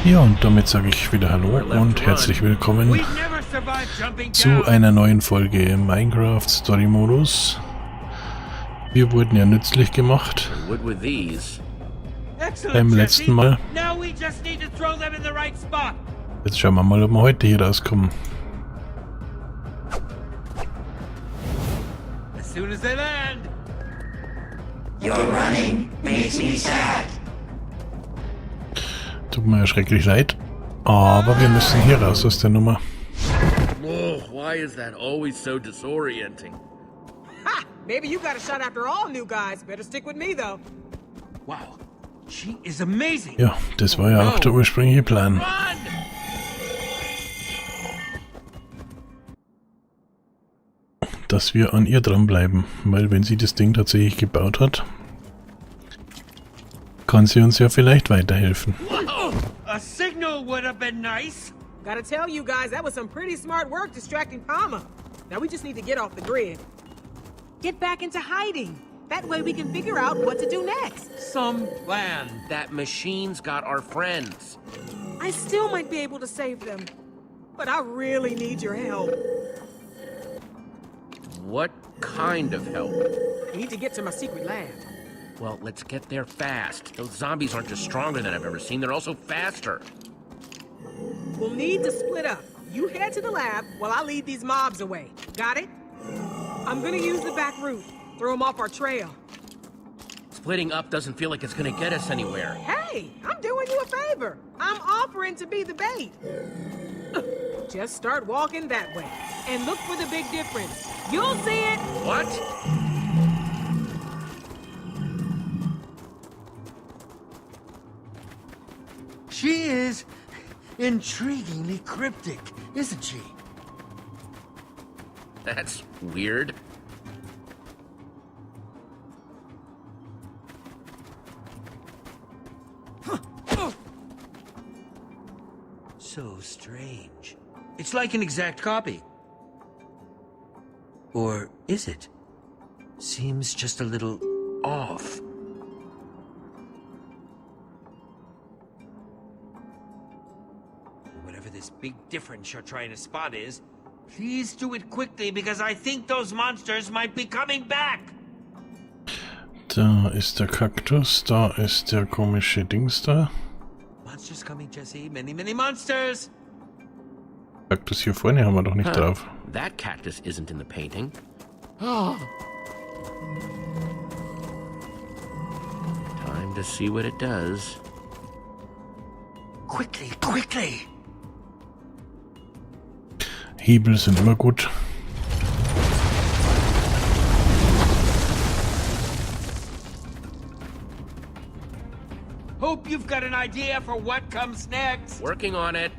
Ja, und damit sage ich wieder Hallo und herzlich willkommen zu einer neuen Folge Minecraft Story Modus. Wir wurden ja nützlich gemacht beim letzten Mal. Jetzt schauen wir mal, ob wir heute hier rauskommen. Your running makes me sad. Tut mir ja schrecklich leid, aber wir müssen hier raus aus der Nummer. Oh, why is that always so disorienting? Ha! Maybe you got a shot after all, new guys. Better stick with me, though. Wow, she is amazing. Ja, das war ja auch der ursprüngliche Plan. Dass wir an ihr dranbleiben, weil wenn sie das Ding tatsächlich gebaut hat, kann sie uns ja vielleicht weiterhelfen. A signal would have been nice. Gotta tell you guys, that was some pretty smart work distracting Palma. Now we just need to get off the grid. Get back into hiding. That way we can figure out what to do next. Some plan. That machine's got our friends. I still might be able to save them. But I really need your help. What kind of help? I need to get to my secret lab. Well, let's get there fast. Those zombies aren't just stronger than I've ever seen, they're also faster. We'll need to split up. You head to the lab while I lead these mobs away. Got it? I'm gonna use the back route. Throw them off our trail. Splitting up doesn't feel like it's gonna get us anywhere. Hey, I'm doing you a favor. I'm offering to be the bait. Just start walking that way. And look for the big difference. You'll see it! What? She is intriguingly cryptic, isn't she? That's weird. So strange. It's like an exact copy. Or is it? Seems just a little off. Whatever this big difference you're trying to spot is, please do it quickly because I think those monsters might be coming back. Da ist der Kaktus, da ist der komische Dings da. Monsters coming, Jesse. Many, many monsters. Kaktus hier vorne haben wir doch nicht drauf. That cactus isn't in the painting. Time to see what it does. Quickly, quickly. Hebel sind immer gut. Hope you've got an idea for what comes next. Working on it.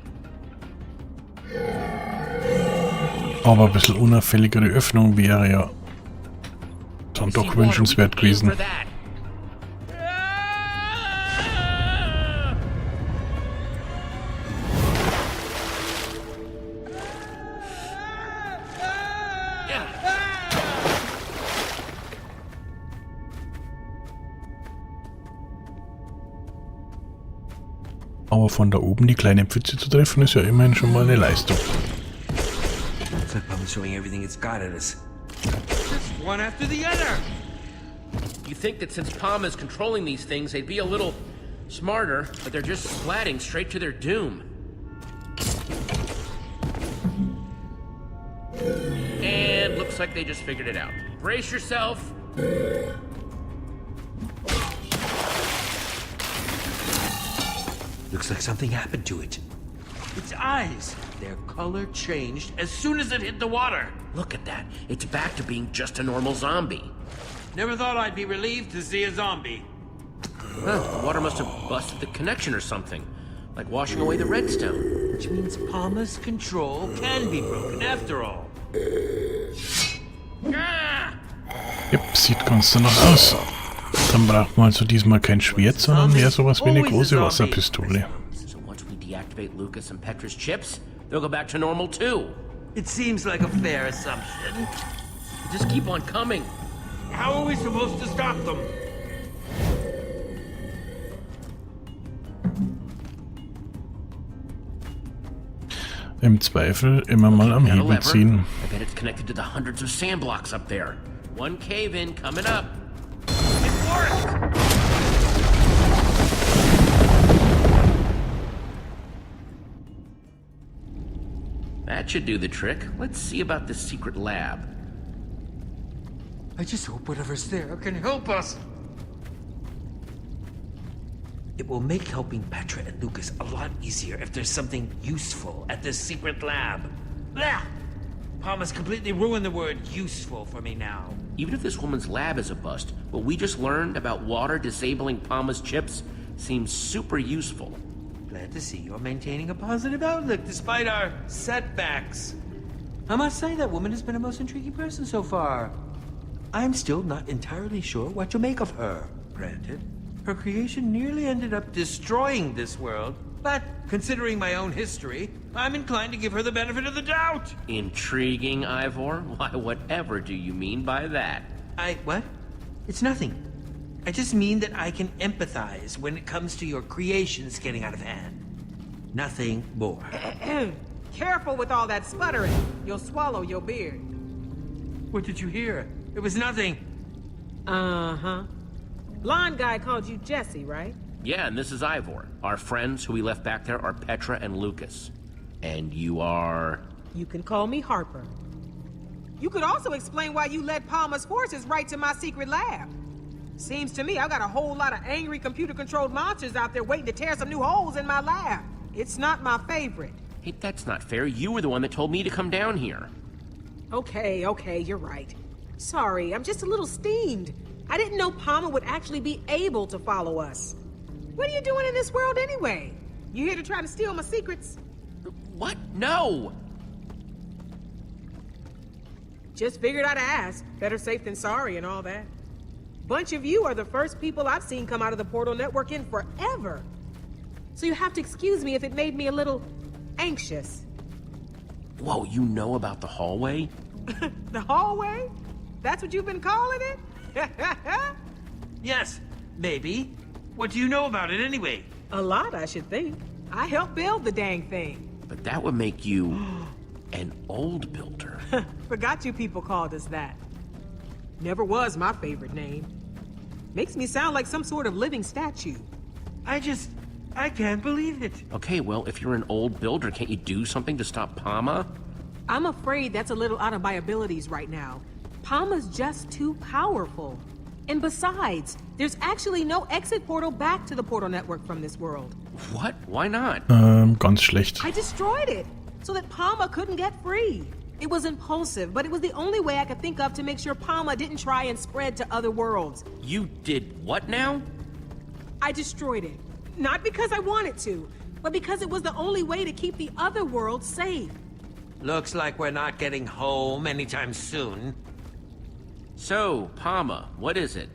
Aber ein bisschen unauffälligere Öffnung wäre ja dann doch wünschenswert gewesen. Aber von da oben die kleine Pfütze zu treffen, ist ja immerhin schon mal eine Leistung. Looks like Palma's throwing everything it's got at us. Just one after the other. You think that since Palm is controlling these things, they'd be a little smarter, but they're just splatting straight to their doom. And looks like they just figured it out. Brace yourself. Looks like something happened to it. Its eyes, their color changed as soon as it hit the water. Look at that. It's back to being just a normal zombie. Never thought I'd be relieved to see a zombie. Huh, the water must have busted the connection or something. Like washing away the redstone. Which means Palma's control can be broken after all. Yep, sieht ganz danach aus. Dann braucht man also diesmal kein Schwert, sondern mehr sowas wie eine große Wasserpistole. So once we deactivate Lucas and Petra's chips, they'll go back to normal too. It seems like a fair assumption. Just keep on coming. How are we supposed to stop them? Im Zweifel immer mal am Got a Hebel lever. ziehen. I bet it's connected to the hundreds of sand blocks up there. One cave-in coming up. It worked! That should do the trick. Let's see about this secret lab. I just hope whatever's there can help us. It will make helping Petra and Lucas a lot easier if there's something useful at this secret lab. Blah! Palmer's completely ruined the word useful for me now. Even if this woman's lab is a bust, what we just learned about water disabling Palmer's chips seems super useful. Glad to see you're maintaining a positive outlook despite our setbacks. I must say that woman has been a most intriguing person so far. I'm still not entirely sure what to make of her. Granted, her creation nearly ended up destroying this world, but considering my own history, I'm inclined to give her the benefit of the doubt. Intriguing, Ivor? Why, whatever do you mean by that? What? It's nothing. I just mean that I can empathize when it comes to your creations getting out of hand. Nothing more. Careful with all that sputtering. You'll swallow your beard. What did you hear? It was nothing. Uh-huh. Blonde guy called you Jesse, right? Yeah, and this is Ivor. Our friends who we left back there are Petra and Lucas. And you are... You can call me Harper. You could also explain why you led Palmer's forces right to my secret lab. Seems to me I've got a whole lot of angry computer-controlled monsters out there waiting to tear some new holes in my lab. It's not my favorite. Hey, that's not fair. You were the one that told me to come down here. Okay, you're right. Sorry, I'm just a little steamed. I didn't know Palmer would actually be able to follow us. What are you doing in this world anyway? You here to try to steal my secrets? What? No! Just figured I'd ask. Better safe than sorry and all that. Bunch of you are the first people I've seen come out of the portal network in forever. So you have to excuse me if it made me a little anxious. Whoa, you know about the hallway? The hallway? That's what you've been calling it? Yes, maybe. What do you know about it anyway? A lot, I should think. I helped build the dang thing. But that would make you an old builder. Forgot you people called us that. Never was my favorite name. Makes me sound like some sort of living statue. I can't believe it. Okay, well, if you're an old builder, can't you do something to stop Palmer? I'm afraid that's a little out of my abilities right now. Palmer's just too powerful. And besides, there's actually no exit portal back to the portal network from this world. What? Why not? Ganz schlecht. I destroyed it so that Palmer couldn't get free. It was impulsive, but it was the only way I could think of to make sure Palmer didn't try and spread to other worlds. You did what now? I destroyed it. Not because I wanted to, but because it was the only way to keep the other worlds safe. Looks like we're not getting home anytime soon. So, Palmer, what is it?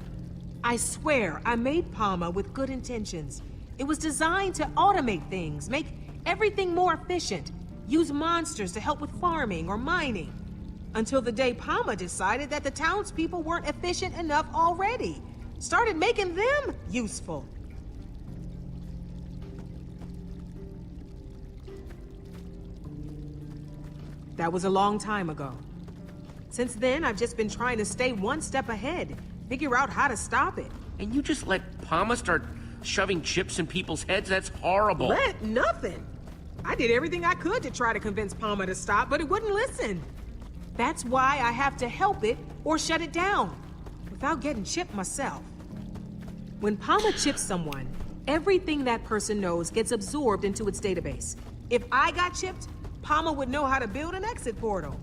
I swear I made Palmer with good intentions. It was designed to automate things, make everything more efficient, use monsters to help with farming or mining. Until the day Palmer decided that the townspeople weren't efficient enough already. Started making them useful. That was a long time ago. Since then, I've just been trying to stay one step ahead, figure out how to stop it. And you just let Palmer start shoving chips in people's heads? That's horrible. Let nothing. I did everything I could to try to convince Palmer to stop, but it wouldn't listen. That's why I have to help it or shut it down, without getting chipped myself. When Palmer chips someone, everything that person knows gets absorbed into its database. If I got chipped, Palmer would know how to build an exit portal.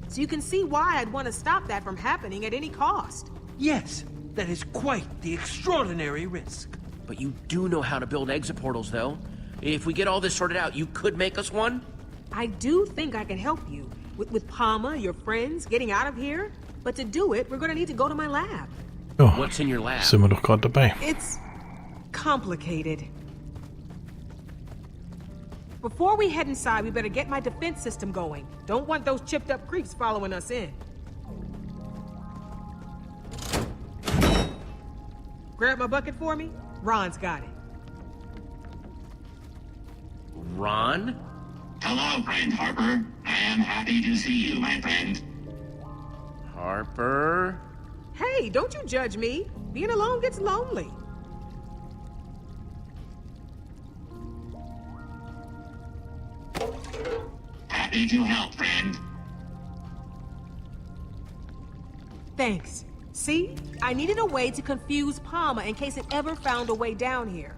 So you can see why I'd want to stop that from happening at any cost. Yes, that is quite the extraordinary risk. But you do know how to build exit portals, though. If we get all this sorted out, you could make us one? I do think I can help you. With Palmer, your friends, getting out of here. But to do it, we're going to need to go to my lab. Ja, What's in your lab? sind wir doch gerade dabei. It's complicated. Before we head inside, we better get my defense system going. Don't want those chipped up creeps following us in. Grab my bucket for me? Ron's got it. Ron? Hello, friend Harper. I am happy to see you, my friend. Harper? Hey, don't you judge me. Being alone gets lonely. Happy to help, friend. Thanks. See? I needed a way to confuse Palma in case it ever found a way down here.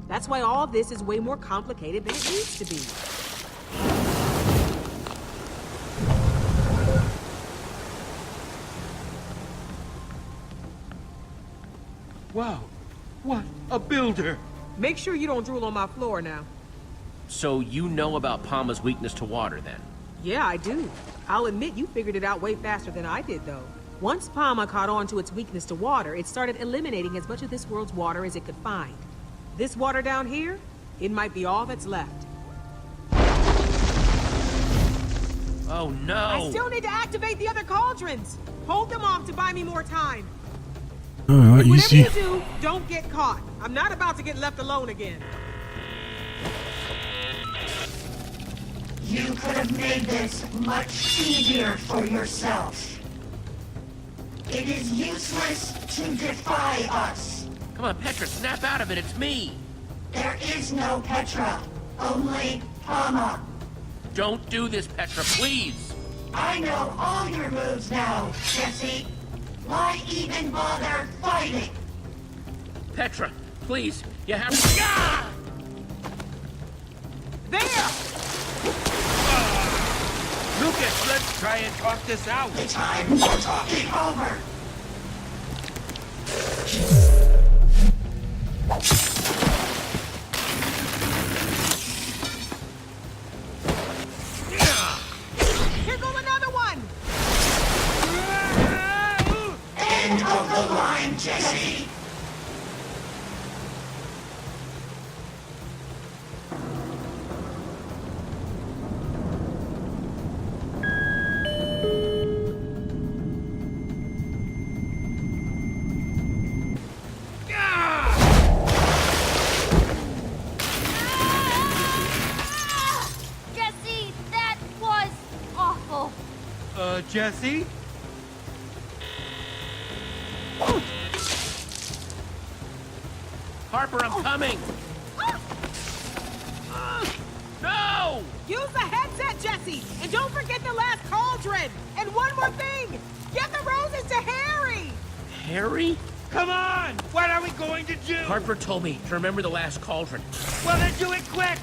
That's why all this is way more complicated than it needs to be. Wow, what a builder! Make sure you don't drool on my floor now. So you know about Palma's weakness to water, then? Yeah, I do. I'll admit you figured it out way faster than I did, though. Once Palma caught on to its weakness to water, it started eliminating as much of this world's water as it could find. This water down here, it might be all that's left. Oh no! I still need to activate the other cauldrons! Hold them off to buy me more time. Oh, And whatever easy. you do, don't get caught. I'm not about to get left alone again. You could have made this much easier for yourself. It is useless to defy us. Come on, Petra, snap out of it, it's me! There is no Petra, only Palma. Don't do this, Petra, please! I know all your moves now, Jesse. Why even bother fighting? Petra, please, you have to... Ah! There! Lucas, let's try and talk this out. The time for talking over. Here goes another one! End of the line, Jesse. Jesse, that was awful. Jesse? Harper, I'm coming! No! Use the headset, Jesse! And don't forget the last cauldron! And one more thing! Get the roses to Harry! Harry? Come on! What are we going to do? Harper told me to remember the last cauldron. Well, then do it quick!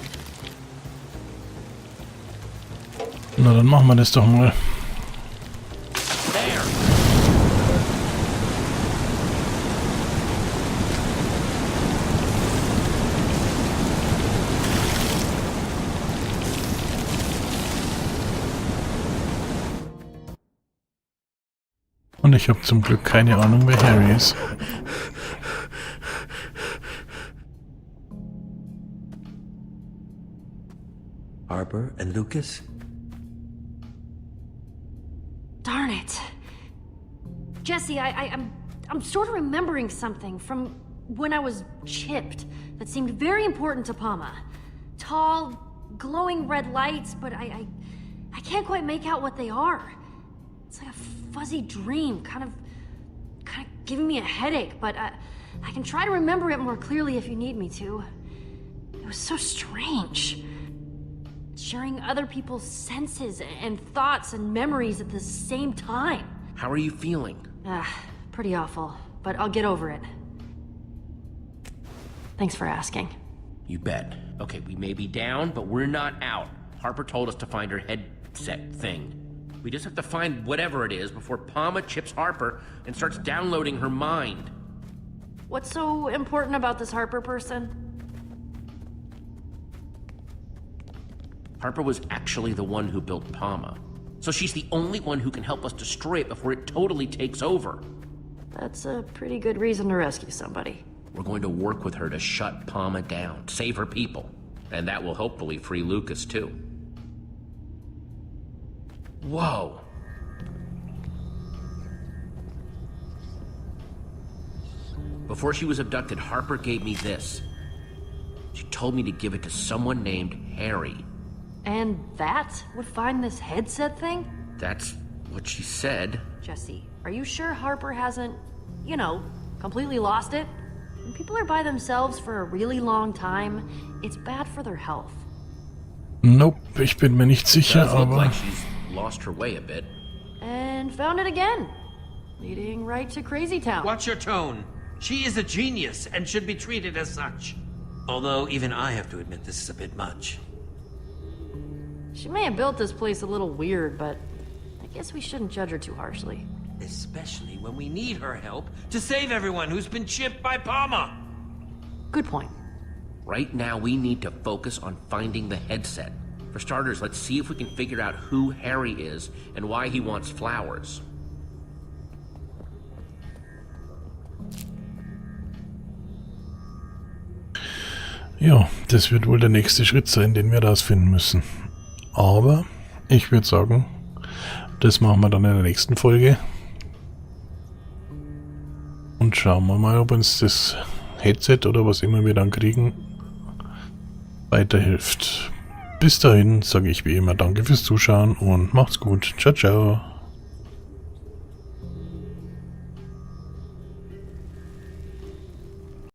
Na, dann machen wir das doch mal. There! Und ich habe zum Glück keine Ahnung, wer Harry ist. Harper and Lucas? Darn it. Jesse, I'm sort of remembering something from when I was chipped that seemed very important to Palma. Tall, glowing red lights, but I can't quite make out what they are. It's like a fuzzy dream, kind of giving me a headache, but I can try to remember it more clearly if you need me to. It was so strange. Sharing other people's senses and thoughts and memories at the same time. How are you feeling? Pretty awful, but I'll get over it. Thanks for asking. You bet. Okay, we may be down, but we're not out. Harper told us to find her headset thing. We just have to find whatever it is before Palma chips Harper and starts downloading her mind. What's so important about this Harper person? Harper was actually the one who built Palma. So she's the only one who can help us destroy it before it totally takes over. That's a pretty good reason to rescue somebody. We're going to work with her to shut Palma down, save her people. And that will hopefully free Lucas, too. Whoa. Before she was abducted, Harper gave me this. She told me to give it to someone named Harry. And that would find this headset thing? That's what she said. Jesse, are you sure Harper hasn't, you know, completely lost it? When people are by themselves for a really long time, it's bad for their health. Nope, ich bin mir nicht sicher, Does look aber... like she's lost her way a bit. And found it again. Leading right to Crazy Town. Watch your tone. She is a genius and should be treated as such. Although even I have to admit this is a bit much. She may have built this place a little weird, but I guess we shouldn't judge her too harshly. Especially when we need her help to save everyone who's been chipped by Palma. Good point. Right now, we need to focus on finding the headset. For starters, let's see if we can figure out who Harry is and why he wants flowers. Ja, das wird wohl der nächste Schritt sein, den wir rausfinden müssen. Aber ich würde sagen, das machen wir dann in der nächsten Folge. Und schauen wir mal, ob uns das Headset oder was immer wir dann kriegen, weiterhilft. Bis dahin sage ich wie immer danke fürs Zuschauen und macht's gut. Ciao, ciao.